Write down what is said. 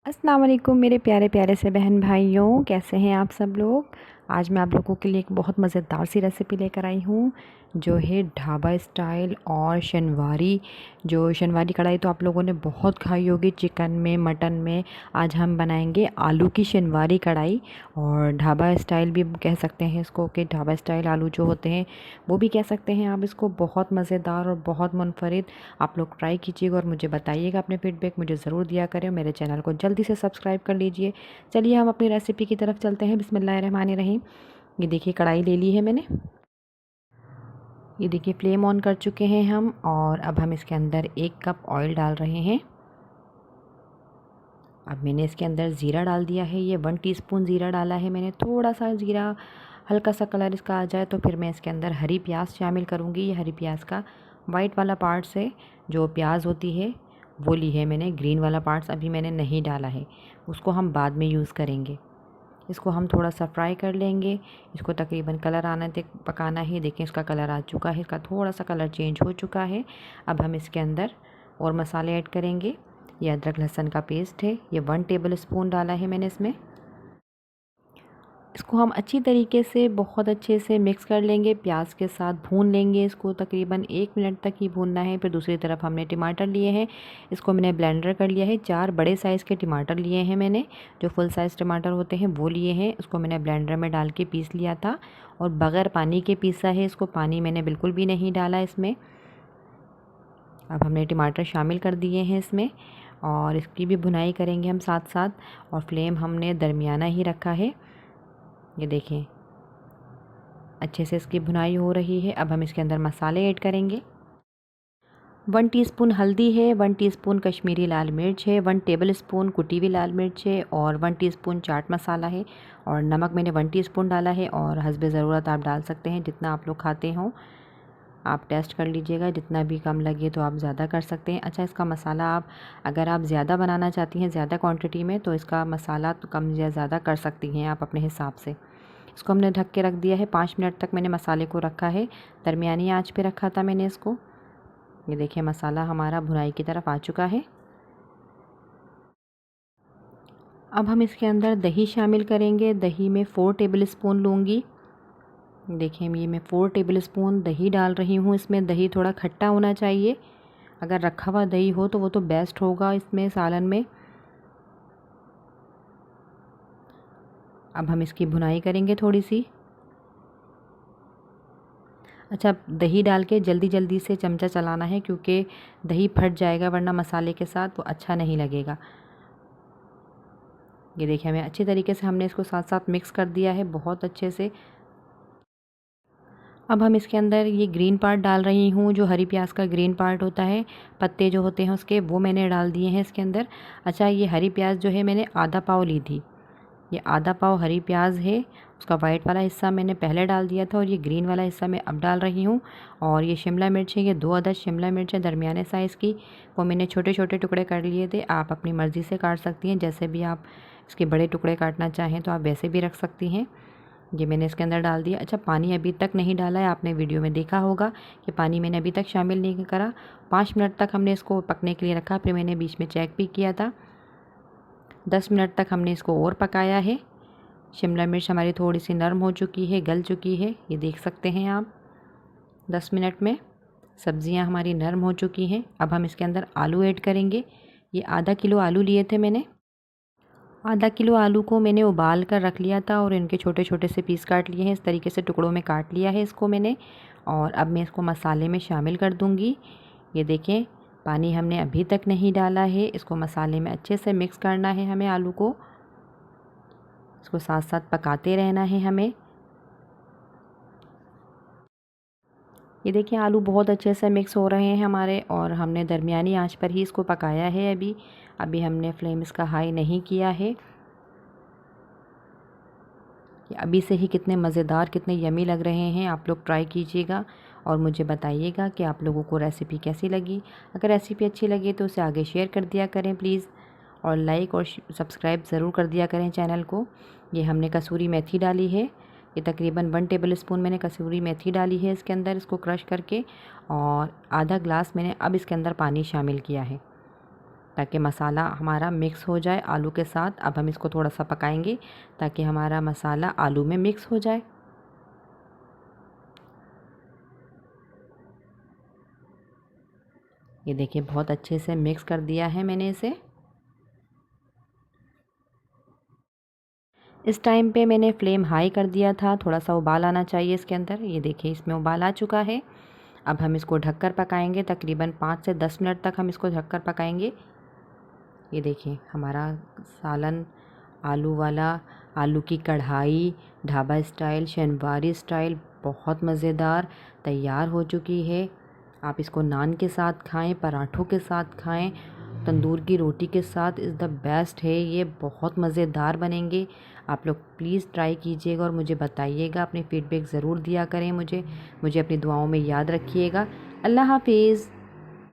अस्सलाम वालेकुम मेरे प्यारे प्यारे से बहन भाइयों, कैसे हैं आप सब लोग। आज मैं आप लोगों के लिए एक बहुत मज़ेदार सी रेसिपी लेकर आई हूँ जो है ढाबा स्टाइल और शनवारी। जो शनवारी कढ़ाई तो आप लोगों ने बहुत खाई होगी चिकन में, मटन में। आज हम बनाएंगे आलू की शनवारी कढ़ाई, और ढाबा स्टाइल भी कह सकते हैं इसको, कि ढाबा स्टाइल आलू जो होते हैं वो भी कह सकते हैं आप इसको। बहुत मज़ेदार और बहुत मुनफरिद। आप लोग ट्राई कीजिएगा और मुझे बताइएगा, अपने फीडबैक मुझे ज़रूर दिया करें। मेरे चैनल को जल्दी से सब्सक्राइब कर लीजिए। चलिए हम अपनी रेसिपी की तरफ चलते हैं। बिस्मिल्लाहिर्रहमानिर्रहीम। ये देखिए कढ़ाई ले ली है मैंने। ये देखिए फ्लेम ऑन कर चुके हैं हम, और अब हम इसके अंदर 1 कप ऑयल डाल रहे हैं। अब मैंने इसके अंदर ज़ीरा डाल दिया है। ये 1 टीस्पून ज़ीरा डाला है मैंने। थोड़ा सा ज़ीरा, हल्का सा कलर इसका आ जाए तो फिर मैं इसके अंदर हरी प्याज शामिल करूँगी। ये हरी प्याज का वाइट वाला पार्ट से जो प्याज होती है वो ली है मैंने। ग्रीन वाला पार्ट्स अभी मैंने नहीं डाला है, उसको हम बाद में यूज़ करेंगे। इसको हम थोड़ा सा फ्राई कर लेंगे। इसको तकरीबन कलर आने तक पकाना है। देखें इसका कलर आ चुका है, इसका थोड़ा सा कलर चेंज हो चुका है। अब हम इसके अंदर और मसाले ऐड करेंगे। ये अदरक लहसुन का पेस्ट है, ये 1 टेबल स्पून डाला है मैंने इसमें। इसको हम अच्छी तरीके से बहुत अच्छे से मिक्स कर लेंगे, प्याज के साथ भून लेंगे इसको। तकरीबन 1 मिनट तक ही भूनना है। फिर दूसरी तरफ हमने टमाटर लिए हैं, इसको मैंने ब्लेंडर कर लिया है। 4 बड़े साइज़ के टमाटर लिए हैं मैंने, जो फुल साइज़ टमाटर होते हैं वो लिए हैं। इसको मैंने ब्लेंडर में डाल के पीस लिया था, और बग़ैर पानी के पीसा है इसको। पानी मैंने बिल्कुल भी नहीं डाला इसमें। अब हमने टमाटर शामिल कर दिए हैं इसमें, और इसकी भी भुनाई करेंगे हम साथ साथ, और फ्लेम हमने दरमियाना ही रखा है। ये देखें अच्छे से इसकी भुनाई हो रही है। अब हम इसके अंदर मसाले ऐड करेंगे। 1 टीस्पून हल्दी है, 1 टीस्पून कश्मीरी लाल मिर्च है, 1 टेबल स्पून कुटी हुई लाल मिर्च है, और 1 टीस्पून चाट मसाला है, और नमक मैंने 1 टीस्पून डाला है। और हस्बे ज़रूरत आप डाल सकते हैं, जितना आप लोग खाते हों आप टेस्ट कर लीजिएगा। जितना भी कम लगे तो आप ज़्यादा कर सकते हैं। अच्छा, इसका मसाला आप अगर आप ज़्यादा बनाना चाहती हैं ज़्यादा क्वांटिटी में, तो इसका मसाला तो कम या ज़्यादा कर सकती हैं आप अपने हिसाब से। इसको हमने ढक के रख दिया है। 5 मिनट तक मैंने मसाले को रखा है। दरमियानी आंच पे रखा था मैंने इसको। ये देखिए मसाला हमारा भुनाई की तरफ आ चुका है। अब हम इसके अंदर दही शामिल करेंगे। दही में 4 टेबल स्पून लूँगी। देखिए ये मैं 4 टेबल स्पून दही डाल रही हूँ इसमें। दही थोड़ा खट्टा होना चाहिए। अगर रखा हुआ दही हो तो वो तो बेस्ट होगा इसमें सालन में। अब हम इसकी भुनाई करेंगे थोड़ी सी। अच्छा, दही डाल के जल्दी जल्दी से चमचा चलाना है, क्योंकि दही फट जाएगा वरना मसाले के साथ वो अच्छा नहीं लगेगा। ये देखिए हमें अच्छी तरीके से हमने इसको साथ साथ मिक्स कर दिया है बहुत अच्छे से। अब हम इसके अंदर ये ग्रीन पार्ट डाल रही हूँ, जो हरी प्याज का ग्रीन पार्ट होता है, पत्ते जो होते हैं उसके, वो मैंने डाल दिए हैं इसके अंदर। अच्छा, ये हरी प्याज जो है मैंने आधा पाव ली थी। ये आधा पाव हरी प्याज है। उसका वाइट वाला हिस्सा मैंने पहले डाल दिया था, और ये ग्रीन वाला हिस्सा मैं अब डाल रही हूँ। और ये शिमला मिर्च है, ये 2 अदद शिमला मिर्च है दरमियाने साइज़ की। वो मैंने छोटे छोटे टुकड़े कर लिए थे। आप अपनी मर्ज़ी से काट सकती हैं, जैसे भी आप इसके बड़े टुकड़े काटना चाहें तो आप वैसे भी रख सकती हैं। ये मैंने इसके अंदर डाल दिया। अच्छा, पानी अभी तक नहीं डाला है, आपने वीडियो में देखा होगा कि पानी मैंने अभी तक शामिल नहीं करा। 5 मिनट तक हमने इसको पकने के लिए रखा, फिर मैंने बीच में चेक भी किया था। 10 मिनट तक हमने इसको और पकाया है। शिमला मिर्च हमारी थोड़ी सी नरम हो चुकी है, गल चुकी है, ये देख सकते हैं आप। 10 मिनट में सब्ज़ियां हमारी नरम हो चुकी हैं। अब हम इसके अंदर आलू ऐड करेंगे। ये आधा किलो आलू लिए थे मैंने। आधा किलो आलू को मैंने उबाल कर रख लिया था, और इनके छोटे छोटे से पीस काट लिए हैं। इस तरीके से टुकड़ों में काट लिया है इसको मैंने। और अब मैं इसको मसाले में शामिल कर दूँगी। ये देखें पानी हमने अभी तक नहीं डाला है। इसको मसाले में अच्छे से मिक्स करना है हमें, आलू को। इसको साथ साथ पकाते रहना है हमें। ये देखिए आलू बहुत अच्छे से मिक्स हो रहे हैं हमारे, और हमने दरमियानी आंच पर ही इसको पकाया है अभी। अभी हमने फ्लेम इसका हाई नहीं किया है। ये अभी से ही कितने मज़ेदार, कितने यमी लग रहे हैं। आप लोग ट्राई कीजिएगा और मुझे बताइएगा कि आप लोगों को रेसिपी कैसी लगी। अगर रेसिपी अच्छी लगी तो उसे आगे शेयर कर दिया करें प्लीज़, और लाइक और सब्सक्राइब ज़रूर कर दिया करें चैनल को। ये हमने कसूरी मेथी डाली है। ये तकरीबन 1 टेबल स्पून मैंने कसूरी मेथी डाली है इसके अंदर, इसको क्रश करके। और आधा ग्लास मैंने अब इसके अंदर पानी शामिल किया है। ताकि मसाला हमारा मिक्स हो जाए आलू के साथ। अब हम इसको थोड़ा सा पकाएंगे ताकि हमारा मसाला आलू में मिक्स हो जाए। ये देखिए बहुत अच्छे से मिक्स कर दिया है मैंने इसे। इस टाइम पे मैंने फ्लेम हाई कर दिया था, थोड़ा सा उबाल आना चाहिए इसके अंदर। ये देखिए इसमें उबाल आ चुका है। अब हम इसको ढककर पकाएंगे, तकरीबन 5 से 10 मिनट तक हम इसको ढककर पकाएंगे। ये देखिए हमारा सालन आलू वाला, आलू की कढ़ाई ढाबा स्टाइल, शनवारी स्टाइल, बहुत मज़ेदार तैयार हो चुकी है। आप इसको नान के साथ खाएं, पराठों के साथ खाएं, तंदूर की रोटी के साथ इज़ द बेस्ट है। ये बहुत मज़ेदार बनेंगे। आप लोग प्लीज़ ट्राई कीजिएगा और मुझे बताइएगा, अपनी फ़ीडबैक ज़रूर दिया करें मुझे अपनी दुआओं में याद रखिएगा। अल्लाह हाफिज़।